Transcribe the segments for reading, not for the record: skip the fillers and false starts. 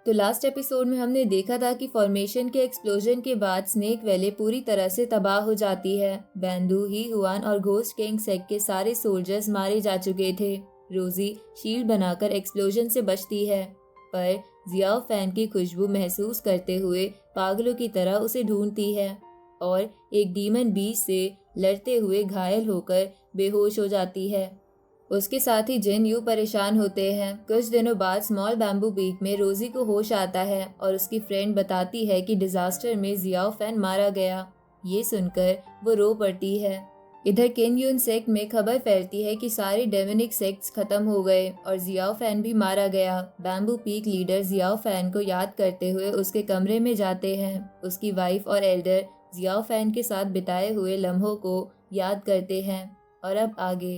तो last episode में हमने देखा था कि फॉर्मेशन के एक्सप्लोजन के बाद स्नेक वैली पूरी तरह से तबाह हो जाती है। बैंडू, ही हुआन और घोस्ट किंग सेक के सारे सोल्जर्स मारे जा चुके थे। रोजी शील्ड बनाकर एक्सप्लोजन से बचती है, पर जियाओ फैन की खुशबू महसूस करते हुए पागलों की तरह उसे ढूंढती है और एक डीमन बीस्ट से लड़ते हुए घायल होकर बेहोश हो जाती है। उसके साथ ही जिन यू परेशान होते हैं। कुछ दिनों बाद स्मॉल बैम्बू पीक में रोजी को होश आता है और उसकी फ्रेंड बताती है कि डिजास्टर में जियाओ फैन मारा गया। ये सुनकर वो रो पड़ती है। इधर किंग यून सेक्ट में खबर फैलती है कि सारे डेमोनिक सेक्ट्स खत्म हो गए और जियाओ फैन भी मारा गया। Bamboo Peak leader Xiao Fan को याद करते हुए उसके कमरे में जाते हैं। उसकी वाइफ और एल्डर जियाओ फैन के साथ बिताए हुए लम्हों को याद करते हैं। और अब आगे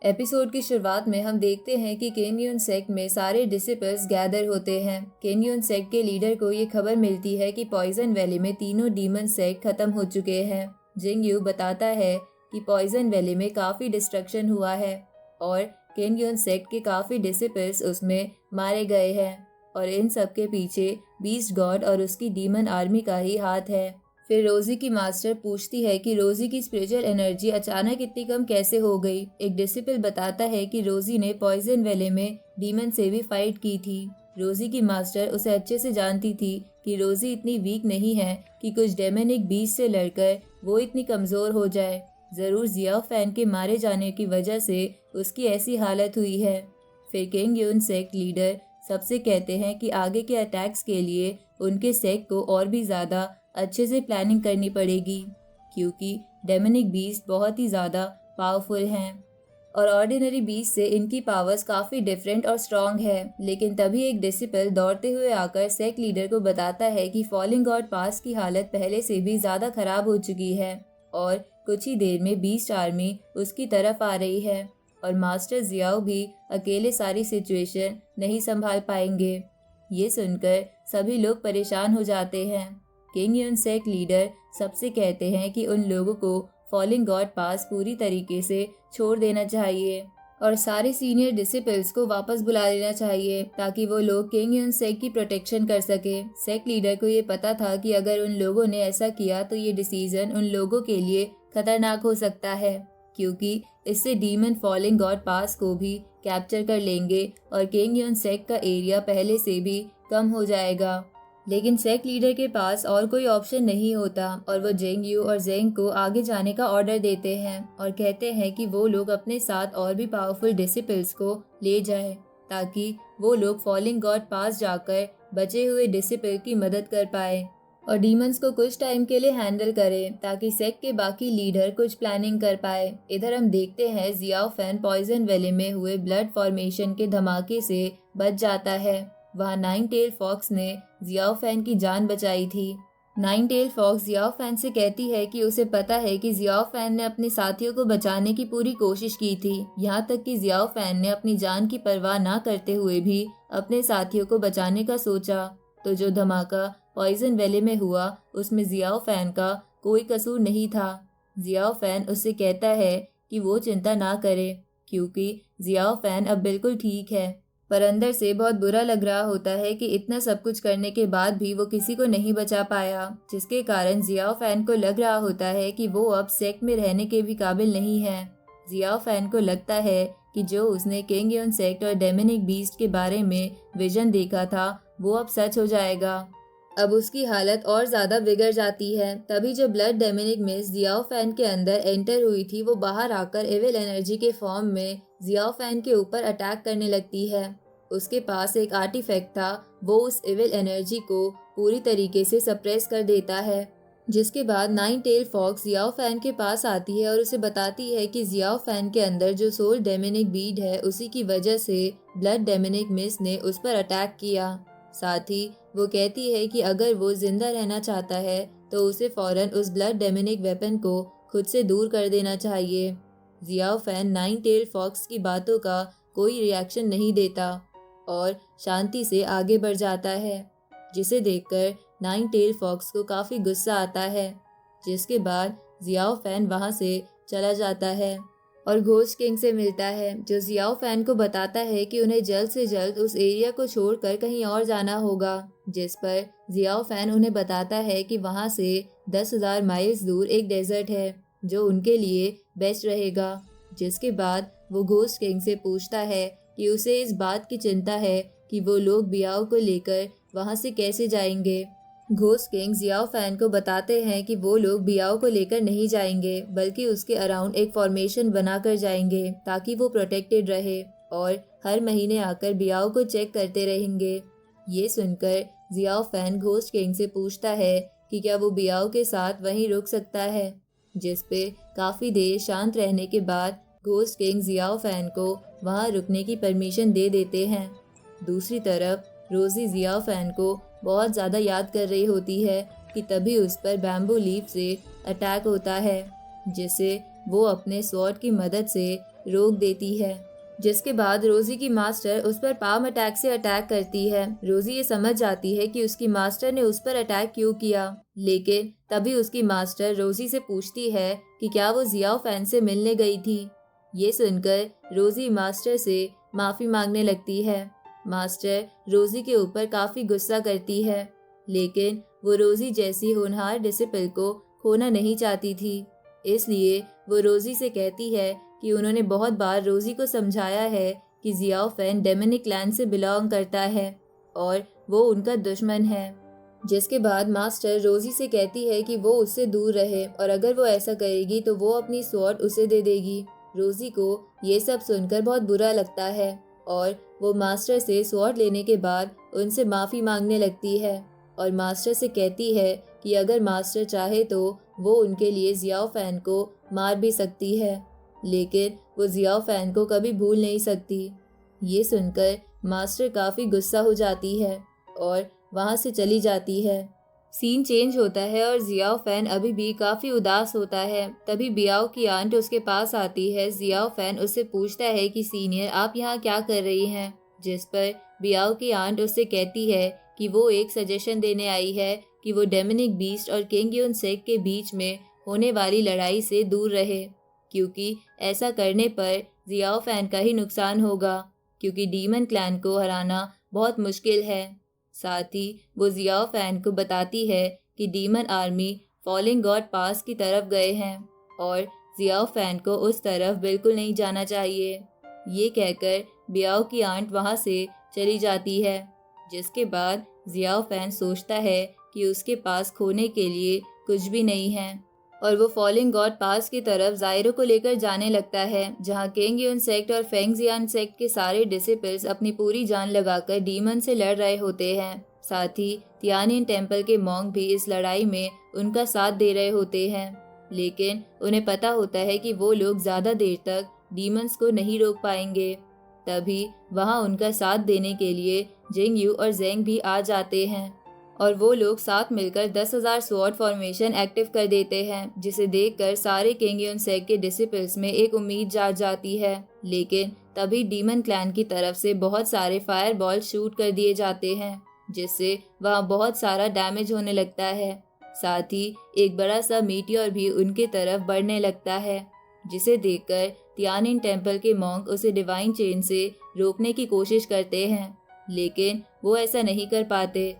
एपिसोड की शुरुआत में हम देखते हैं कि केन्यून सेक्ट में सारे डिसिपल्स गैदर होते हैं। केन्यून सेक्ट के लीडर को ये खबर मिलती है कि पॉइजन वैली में तीनों डीमन सेक्ट खत्म हो चुके हैं। जिंग यू बताता है कि पॉइजन वैली में काफ़ी डिस्ट्रक्शन हुआ है और केन्यून सेक्ट के काफ़ी डिसिपल्स उसमें मारे गए हैं और इन सब के पीछे बीस्ट गॉड और उसकी डीमन आर्मी का ही हाथ है। फिर रोजी की मास्टर पूछती है कि रोजी की स्पिरिचुअल एनर्जी अचानक इतनी कम कैसे हो गई। एक डिसिपल बताता है कि रोजी ने पॉइजन वैली में डीमन से भी फाइट की थी। रोजी की मास्टर उसे अच्छे से जानती थी कि रोजी इतनी वीक नहीं है कि कुछ डेमोनिक बीस्ट से लड़कर वो इतनी कमज़ोर हो जाए। ज़रूर जियाओ फैन के मारे जाने की वजह से उसकी ऐसी हालत हुई है। फिर किंग यून सेक्ट लीडर सबसे कहते हैं कि आगे के अटैक्स के लिए उनके सेक्ट को और भी ज़्यादा अच्छे से प्लानिंग करनी पड़ेगी, क्योंकि डेमोनिक बीस्ट बहुत ही ज़्यादा पावरफुल हैं और ऑर्डिनरी बीस्ट से इनकी पावर्स काफ़ी डिफरेंट और स्ट्रॉन्ग है। लेकिन तभी एक डिसिपल दौड़ते हुए आकर सेक्ट लीडर को बताता है कि फॉलिंग गॉड पास की हालत पहले से भी ज़्यादा खराब हो चुकी है और कुछ ही देर में बीस्ट आर्मी उसकी तरफ आ रही है और मास्टर जियाओ भी अकेले सारी सिचुएशन नहीं संभाल पाएंगे। ये सुनकर सभी लोग परेशान हो जाते हैं। किंग यून सेक्ट लीडर सबसे कहते हैं कि उन लोगों को फॉलिंग गॉड पास पूरी तरीके से छोड़ देना चाहिए और सारे सीनियर डिसिपल्स को वापस बुला लेना चाहिए ताकि वो लोग किंग यून सेक्ट की प्रोटेक्शन कर सके। सेक्ट लीडर को ये पता था कि अगर उन लोगों ने ऐसा किया तो ये डिसीजन उन लोगों के लिए खतरनाक हो सकता है, क्योंकि इससे डीमन फॉलिंग गॉड पास को भी कैप्चर कर लेंगे और किंग यून सेक्ट का एरिया पहले से भी कम हो जाएगा। लेकिन सेक्ट लीडर के पास और कोई ऑप्शन नहीं होता और वो जेंग यू और जेंग को आगे जाने का ऑर्डर देते हैं और कहते हैं कि वो लोग अपने साथ और भी पावरफुल डिसिपल्स को ले जाए ताकि वो लोग फॉलिंग गॉड पास जाकर बचे हुए डिसिपल की मदद कर पाए और डीमंस को कुछ टाइम के लिए हैंडल करें ताकि सेक्ट के बाकी लीडर कुछ प्लानिंग कर पाए। इधर हम देखते हैं जियाओ फैन पॉइजन वैली में हुए ब्लड फॉर्मेशन के धमाके से बच जाता है। वहाँ नाइन टेल फॉक्स ने जियाओ फैन की जान बचाई थी। Nine tail fox Xiao Fan से कहती है कि उसे पता है कि जियाओ फैन ने अपने साथियों को बचाने की पूरी कोशिश की थी, यहाँ तक कि जियाओ फैन ने अपनी जान की परवाह ना करते हुए भी अपने साथियों को बचाने का सोचा। तो जो धमाका पॉइजन वैली में हुआ उसमें जियाओ फैन का कोई कसूर नहीं था। जियाओ फैन उससे कहता है कि वो चिंता ना करे क्योंकि जियाओ फैन अब बिल्कुल ठीक है, पर अंदर से बहुत बुरा लग रहा होता है कि इतना सब कुछ करने के बाद भी वो किसी को नहीं बचा पाया, जिसके कारण जियाओ फैन को लग रहा होता है कि वो अब सेक्ट में रहने के भी काबिल नहीं है। जियाओ फैन को लगता है कि जो उसने किंग यून सेक्ट और डेमोनिक बीस्ट के बारे में विजन देखा था वो अब सच हो जाएगा। अब उसकी हालत और ज़्यादा बिगड़ जाती है। तभी जो blood demonic mist Xiao Fan के अंदर एंटर हुई थी वो बाहर आकर एविल एनर्जी के फॉर्म में जियाओ फैन के ऊपर अटैक करने लगती है। उसके पास एक आर्टिफैक्ट था, वो उस एविल एनर्जी को पूरी तरीके से सप्रेस कर देता है, जिसके बाद nine tail fox Xiao Fan के पास आती है और उसे बताती है कि जियाओ फैन के अंदर जो सोल डेमोनिक बीड है उसी की वजह से ब्लड डेमोनिक मिस ने उस पर अटैक किया। साथ ही वो कहती है कि अगर वो जिंदा रहना चाहता है तो उसे फौरन उस ब्लड डेमोनिक वेपन को खुद से दूर कर देना चाहिए। Xiao Fan nine tail fox की बातों का कोई रिएक्शन नहीं देता और शांति से आगे बढ़ जाता है, जिसे देखकर नाइन टेल फॉक्स को काफ़ी गुस्सा आता है, जिसके बाद जियाओ फैन वहाँ से चला जाता है और घोस्ट किंग से मिलता है, जो जियाओ फैन को बताता है कि उन्हें जल्द से जल्द उस एरिया को छोड़कर कहीं और जाना होगा। जिस पर जियाओ फैन उन्हें बताता है कि वहां से 10,000 माइल्स दूर एक डेजर्ट है जो उनके लिए बेस्ट रहेगा। जिसके बाद वो घोस्ट किंग से पूछता है कि उसे इस बात की चिंता है कि वो लोग बियाओ को लेकर वहां से कैसे जाएंगे। घोस्ट किंग जियाओ फैन को बताते हैं कि वो लोग बियाओ को लेकर नहीं जाएंगे, बल्कि उसके अराउंड एक फॉर्मेशन बनाकर जाएंगे ताकि वो प्रोटेक्टेड रहे और हर महीने आकर बियाओ को चेक करते रहेंगे। ये सुनकर जियाओ फैन घोस्ट किंग से पूछता है कि क्या वो बियाओ के साथ वहीं रुक सकता है। जिस पे काफी देर शांत रहने के बाद घोस्ट किंग जियाओ फैन को वहां रुकने की परमिशन दे देते हैं। दूसरी तरफ रोजी जियाओ फैन को बहुत ज़्यादा याद कर रही होती है कि तभी उस पर बैम्बू लीफ से अटैक होता है, जिसे वो अपने स्वॉर्ड की मदद से रोक देती है। जिसके बाद रोजी की मास्टर उस पर पाम अटैक से अटैक करती है। रोजी ये समझ जाती है कि उसकी मास्टर ने उस पर अटैक क्यों किया, लेकिन तभी उसकी मास्टर रोजी से पूछती है कि क्या वो जियाओ फैन से मिलने गई थी। ये सुनकर रोजी मास्टर से माफ़ी मांगने लगती है। मास्टर रोजी के ऊपर काफी गुस्सा करती है, लेकिन वो रोजी जैसी होनहार डिसिपल को खोना नहीं चाहती थी। इसलिए वो रोजी से कहती है कि उन्होंने बहुत बार रोजी को समझाया है कि जियाओ फैन डेमोनिक क्लैन से बिलोंग करता है और वो उनका दुश्मन है। जिसके बाद मास्टर रोजी से कहती है कि वो उससे दूर रहे और अगर वो ऐसा करेगी तो वो अपनी स्वॉर्ड उसे दे देगी। रोजी को ये सब सुनकर बहुत बुरा लगता है और वो मास्टर से स्वॉर्ड लेने के बाद उनसे माफ़ी मांगने लगती है और मास्टर से कहती है कि अगर मास्टर चाहे तो वो उनके लिए जियाओ फैन को मार भी सकती है, लेकिन वो जियाओ फैन को कभी भूल नहीं सकती। ये सुनकर मास्टर काफ़ी गुस्सा हो जाती है और वहाँ से चली जाती है। सीन चेंज होता है और जियाओ फैन अभी भी काफी उदास होता है। तभी बियाओ की आंट उसके पास आती है। जियाओ फैन उससे पूछता है कि सीनियर आप यहाँ क्या कर रही हैं, जिस पर बियाओ की आंट उससे कहती है कि वो एक सजेशन देने आई है कि वो डेमोनिक बीस्ट और किंग यून सेक के बीच में होने वाली लड़ाई से दूर रहे, क्योंकि ऐसा करने पर जियाओ फैन का ही नुकसान होगा, क्योंकि डीमन क्लैन को हराना बहुत मुश्किल है। साथ ही वो जियाओ फैन को बताती है कि डीमन आर्मी फॉलिंग गॉड पास की तरफ गए हैं और जियाओ फैन को उस तरफ बिल्कुल नहीं जाना चाहिए। ये कहकर बियाओ की आंट वहाँ से चली जाती है। जिसके बाद जियाओ फैन सोचता है कि उसके पास खोने के लिए कुछ भी नहीं है और वो फॉलिंग गॉड पास की तरफ जायरो को लेकर जाने लगता है, जहाँ किंग यून सेक्ट और फेंगजियान सेक्ट के सारे डिसिपल्स अपनी पूरी जान लगाकर डीमन से लड़ रहे होते हैं। साथ ही तियानिन टेम्पल के मॉन्क भी इस लड़ाई में उनका साथ दे रहे होते हैं, लेकिन उन्हें पता होता है कि वो लोग ज्यादा देर तक डीमंस को नहीं रोक पाएंगे। तभी वहाँ उनका साथ देने के लिए जिंग यू और जेंग भी आ जाते हैं और वो लोग साथ मिलकर 10,000 स्वॉर्ड फॉर्मेशन एक्टिव कर देते हैं, जिसे देखकर सारे किंग यून सेक के डिसिपल्स में एक उम्मीद जाग जाती है। लेकिन तभी डीमन क्लैन की तरफ से बहुत सारे फायर बॉल शूट कर दिए जाते हैं, जिससे वहाँ बहुत सारा डैमेज होने लगता है। साथ ही एक बड़ा सा मीटियोर भी उनके तरफ बढ़ने लगता है, जिसे देखकर तियानिन टेम्पल के मॉन्क उसे डिवाइन चेन से रोकने की कोशिश करते हैं, लेकिन वो ऐसा नहीं कर पाते।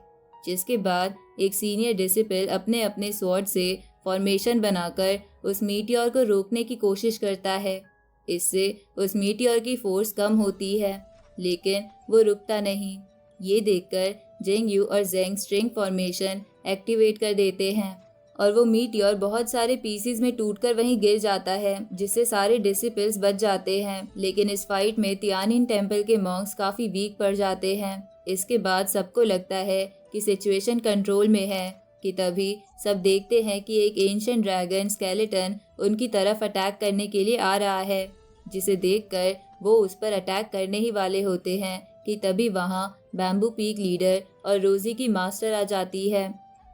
जिसके बाद एक सीनियर डिसिपल अपने अपने स्वॉर्ड से फॉर्मेशन बनाकर उस मीटियोर को रोकने की कोशिश करता है। इससे उस मीटियोर की फोर्स कम होती है, लेकिन वो रुकता नहीं। ये देखकर जिंग यू और जेंग स्ट्रिंग फॉर्मेशन एक्टिवेट कर देते हैं और वो मीटियोर बहुत सारे पीसीज में टूटकर वहीं गिर जाता है, जिससे सारे डिसिपल्स बच जाते हैं। लेकिन इस फाइट में तियानिन टेम्पल के मॉन्क्स काफी वीक पड़ जाते हैं। इसके बाद सबको लगता है कि सिचुएशन कंट्रोल में है कि तभी सब देखते हैं कि एक एंशिएंट ड्रैगन स्केलेटन उनकी तरफ अटैक करने के लिए आ रहा है, जिसे देखकर वो उस पर अटैक करने ही वाले होते हैं कि तभी वहाँ बैम्बू पीक लीडर और रोजी की मास्टर आ जाती है।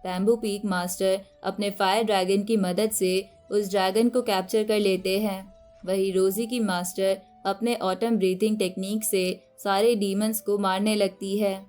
बैम्बू पीक मास्टर अपने फायर ड्रैगन की मदद से उस ड्रैगन को कैप्चर कर लेते हैं। वही रोजी की मास्टर अपने ऑटम ब्रीथिंग टेक्निक से सारे डीमंस को मारने लगती है।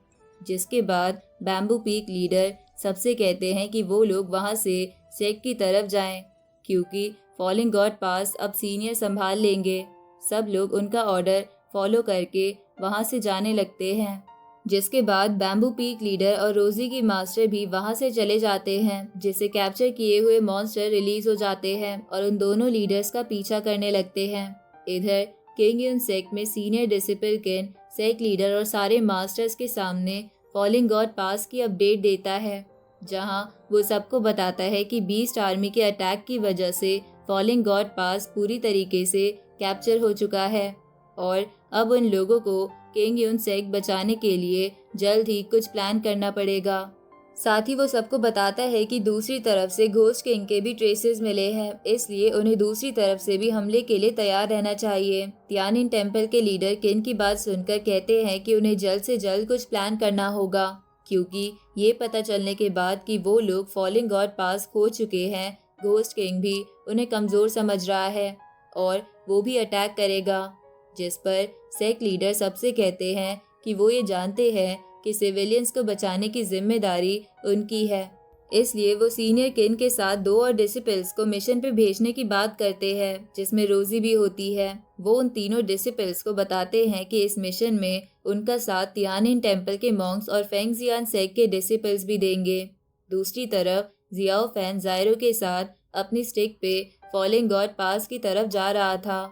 जिसके बाद बैम्बू पीक लीडर सबसे कहते हैं कि वो लोग वहाँ से सेक की तरफ जाएं, क्योंकि फॉलिंग गॉड पास अब सीनियर संभाल लेंगे। सब लोग उनका ऑर्डर फॉलो करके वहां से जाने लगते हैं, जिसके बाद बैम्बू पीक लीडर और रोजी की मास्टर भी वहां से चले जाते हैं, जिससे कैप्चर किए हुए मॉन्स्टर रिलीज हो जाते हैं और उन दोनों लीडर्स का पीछा करने लगते हैं। इधर किंग यून सेक में सीनियर डिसिपल किन सेक लीडर और सारे मास्टर्स के सामने फॉलिंग गॉड पास की अपडेट देता है, जहां वो सबको बताता है कि बीस्ट आर्मी के अटैक की वजह से फॉलिंग गॉड पास पूरी तरीके से कैप्चर हो चुका है और अब उन लोगों को किंग यून सेक बचाने के लिए जल्द ही कुछ प्लान करना पड़ेगा। साथ ही वो सबको बताता है कि दूसरी तरफ से घोस्ट किंग के भी ट्रेसेस मिले हैं, इसलिए उन्हें दूसरी तरफ से भी हमले के लिए तैयार रहना चाहिए। तियानिन टेम्पल के लीडर किन की बात सुनकर कहते हैं कि उन्हें जल्द से जल्द कुछ प्लान करना होगा, क्योंकि ये पता चलने के बाद कि वो लोग फॉलिंग गॉड पास खो चुके हैं, घोस्ट किंग भी उन्हें कमजोर समझ रहा है और वो भी अटैक करेगा। जिस पर सेक लीडर सबसे कहते हैं कि वो ये जानते हैं कि सिविलियंस को बचाने की जिम्मेदारी उनकी है, इसलिए वो सीनियर किन के साथ 2 और डिसिपल्स को मिशन पे भेजने की बात करते हैं, जिसमें रोजी भी होती है। वो उन तीनों डिसिपल्स को बताते हैं कि इस मिशन में उनका साथ तियानिन टेम्पल के मॉन्क्स और फेंगजियान सेक के डिसिपल्स भी देंगे। दूसरी तरफ जियाओ फैन जायरो के साथ अपनी स्टिक पे फॉलिंग गॉड पास की तरफ जा रहा था।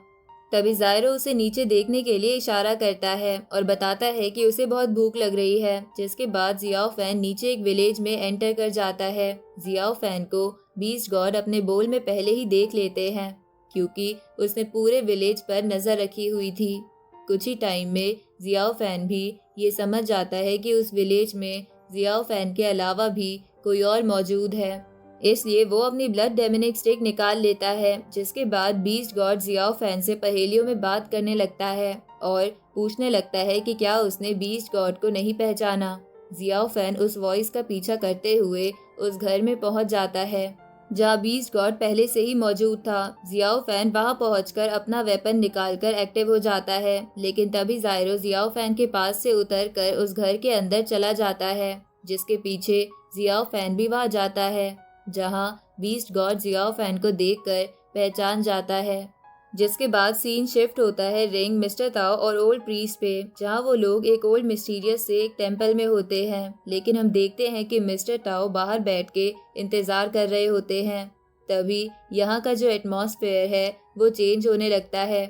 तभी जायरो उसे नीचे देखने के लिए इशारा करता है और बताता है कि उसे बहुत भूख लग रही है, जिसके बाद जियाओ फैन नीचे एक विलेज में एंटर कर जाता है। जियाओ फैन को बीस्ट गॉड अपने बोल में पहले ही देख लेते हैं, क्योंकि उसने पूरे विलेज पर नजर रखी हुई थी। कुछ ही टाइम में जियाओ फैन भी ये समझ जाता है कि उस विलेज में जियाओ फैन के अलावा भी कोई और मौजूद है, इसलिए वो अपनी ब्लड डेमनिक स्टिक निकाल लेता है। जिसके बाद बीस्ट गॉड जियाओ फैन से पहेलियों में बात करने लगता है और पूछने लगता है कि क्या उसने बीस्ट गॉड को नहीं पहचाना। जियाओ फैन उस वॉइस का पीछा करते हुए उस घर में पहुंच जाता है जहां बीस्ट गॉड पहले से ही मौजूद था। जियाओ फैन वहां पहुंचकर अपना वेपन निकालकर एक्टिव हो जाता है, लेकिन तभी जायरो जियाओ फैन के पास से उतरकर उस घर के अंदर चला जाता है, जिसके पीछे जियाओ फैन भी वहां जाता है, जहां बीस्ट गॉड जियाओ फैन को देखकर पहचान जाता है। जिसके बाद सीन शिफ्ट होता है रिंग, मिस्टर ताओ और ओल्ड प्रीस्ट पे, जहां वो लोग एक ओल्ड मिस्टीरियस से एक टेम्पल में होते हैं, लेकिन हम देखते हैं कि मिस्टर ताओ बाहर बैठ के इंतजार कर रहे होते हैं। तभी यहाँ का जो एटमॉस्फेयर है वो चेंज होने लगता है।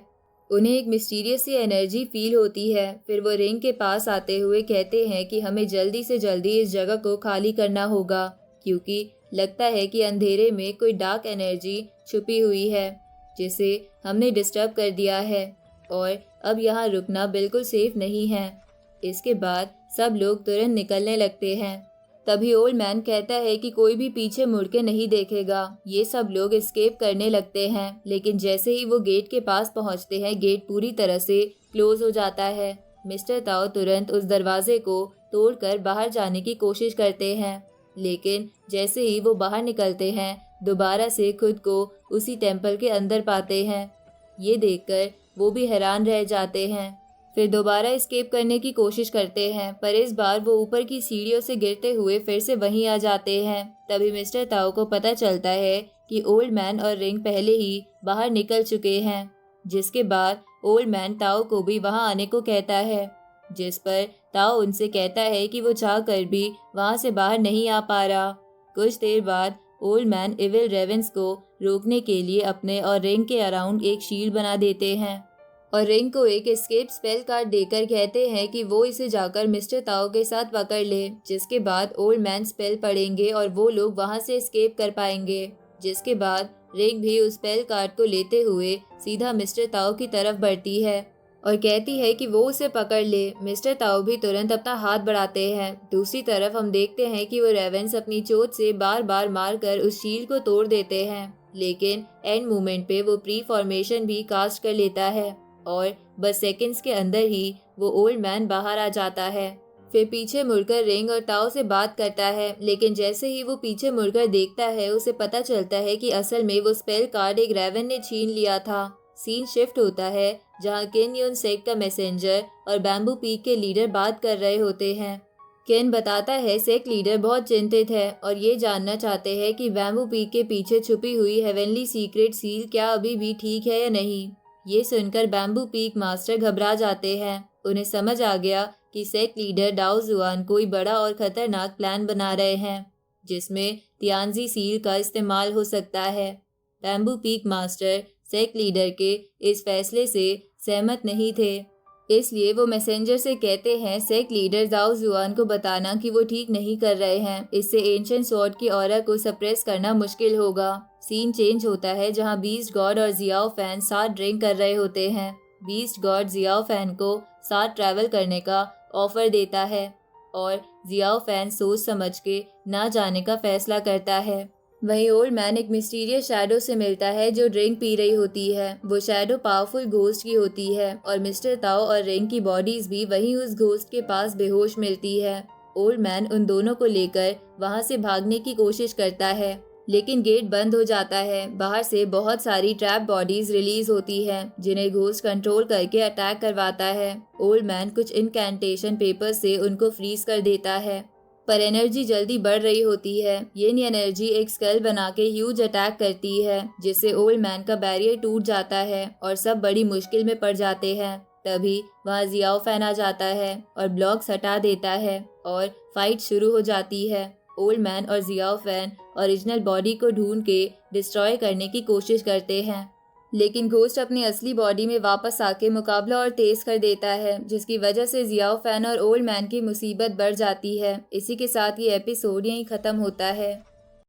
उन्हें एक मिस्टीरियस सी एनर्जी फील होती है। फिर वो रिंग के पास आते हुए कहते हैं कि हमें जल्दी से जल्दी इस जगह को खाली करना होगा, क्योंकि लगता है कि अंधेरे में कोई डार्क एनर्जी छुपी हुई है जिसे हमने डिस्टर्ब कर दिया है और अब यहाँ रुकना बिल्कुल सेफ नहीं है। इसके बाद सब लोग तुरंत निकलने लगते हैं। तभी ओल्ड मैन कहता है कि कोई भी पीछे मुड़ के नहीं देखेगा। ये सब लोग एस्केप करने लगते हैं, लेकिन जैसे ही वो गेट के पास पहुंचते हैं, गेट पूरी तरह से क्लोज हो जाता है। मिस्टर ताओ तुरंत उस दरवाजे को तोड़कर बाहर जाने की कोशिश करते हैं, लेकिन जैसे ही वो बाहर निकलते हैं दोबारा से खुद को उसी टेम्पल के अंदर पाते हैं। ये देखकर वो भी हैरान रह जाते हैं। फिर दोबारा एस्केप करने की कोशिश करते हैं, पर इस बार वो ऊपर की सीढ़ियों से गिरते हुए फिर से वहीं आ जाते हैं। तभी मिस्टर ताओ को पता चलता है कि ओल्ड मैन और रिंग पहले ही बाहर निकल चुके हैं, जिसके बाद ओल्ड मैन ताओ को भी वहां आने को कहता है, जिस पर ताओ उनसे कहता है कि वो चाह कर भी वहां से बाहर नहीं आ पा रहा। कुछ देर बाद ओल्ड मैन इविल रेवेंस को रोकने के लिए अपने और रिंग के अराउंड एक शील्ड बना देते हैं और रिंग को एक एस्केप स्पेल कार्ड देकर कहते हैं कि वो इसे जाकर मिस्टर ताओ के साथ पकड़ ले, जिसके बाद ओल्ड मैन स्पेल पढ़ेंगे और वो लोग वहां से एस्केप कर पाएंगे। जिसके बाद रिंग भी उस स्पेल कार्ड को लेते हुए सीधा मिस्टर ताओ की तरफ बढ़ती है और कहती है कि वो उसे पकड़ ले। मिस्टर ताओ भी तुरंत अपना हाथ बढ़ाते हैं। दूसरी तरफ हम देखते हैं कि वो रेवेंस अपनी चोट से बार बार मारकर उस शील्ड को तोड़ देते हैं, लेकिन एंड मोमेंट पे वो प्री फॉर्मेशन भी कास्ट कर लेता है और बस सेकंड्स के अंदर ही वो ओल्ड मैन बाहर आ जाता है। फिर पीछे मुड़कर रिंग और ताओ से बात करता है, लेकिन जैसे ही वो पीछे मुड़कर देखता है उसे पता चलता है कि असल में वो स्पेल कार्ड एक रेवन ने छीन लिया था। सीन शिफ्ट होता है जहां किंग यून सेक का मैसेंजर और बैम्बू पीक के लीडर बात कर रहे होते हैं। केन बताता है सेक्ट लीडर बहुत चिंतित है और ये जानना चाहते हैं कि बैम्बू पीक के पीछे छुपी हुई हेवनली सीक्रेट सील क्या अभी भी ठीक है या नहीं। ये सुनकर बैम्बू पीक मास्टर घबरा जाते हैं। उन्हें समझ आ गया कि सेक्ट लीडर डाओ जुआन कोई बड़ा और खतरनाक प्लान बना रहे हैं जिसमें तियानजी सील का इस्तेमाल हो सकता है। Bamboo peak master sect leader के इस फैसले से सहमत नहीं थे, इसलिए वो मैसेंजर से कहते हैं सेक्ट लीडर दाओ जुआन को बताना कि वो ठीक नहीं कर रहे हैं। इससे एंशिएंट स्वॉर्ड की ऑरा को सप्रेस करना मुश्किल होगा। सीन चेंज होता है जहां बीस्ट गॉड और जियाओ फैन साथ ड्रिंक कर रहे होते हैं। बीस्ट गॉड जियाओ फैन को साथ ट्रैवल करने का ऑफर देता है और जियाओ फैन सोच समझ के ना जाने का फैसला करता है। वहीं ओल्ड मैन एक मिस्टीरियस शैडो से मिलता है जो ड्रिंक पी रही होती है। वो शैडो पावरफुल घोस्ट की होती है और मिस्टर ताओ और रिंग की बॉडीज भी वहीं उस घोस्ट के पास बेहोश मिलती है। ओल्ड मैन उन दोनों को लेकर वहां से भागने की कोशिश करता है, लेकिन गेट बंद हो जाता है। बाहर से बहुत सारी ट्रैप बॉडीज रिलीज होती है जिन्हें घोस्ट कंट्रोल करके अटैक करवाता है। ओल्ड मैन कुछ इनकैंटेशन पेपर से उनको फ्रीज कर देता है, पर एनर्जी जल्दी बढ़ रही होती है। ये एनर्जी एक स्कल बना के ह्यूज अटैक करती है जिससे ओल्ड मैन का बैरियर टूट जाता है और सब बड़ी मुश्किल में पड़ जाते हैं। तभी वहाँ जियाओ फैन आ जाता है और ब्लॉक्स हटा देता है और फाइट शुरू हो जाती है। ओल्ड मैन और जियाओ फैन ओरिजिनल बॉडी को ढूंढ के डिस्ट्रॉय करने की कोशिश करते हैं, लेकिन घोस्ट अपनी असली बॉडी में वापस आके मुकाबला और तेज कर देता है, जिसकी वजह से जियाओ फैन और ओल्ड मैन की मुसीबत बढ़ जाती है। इसी के साथ ये एपिसोड यहीं खत्म होता है।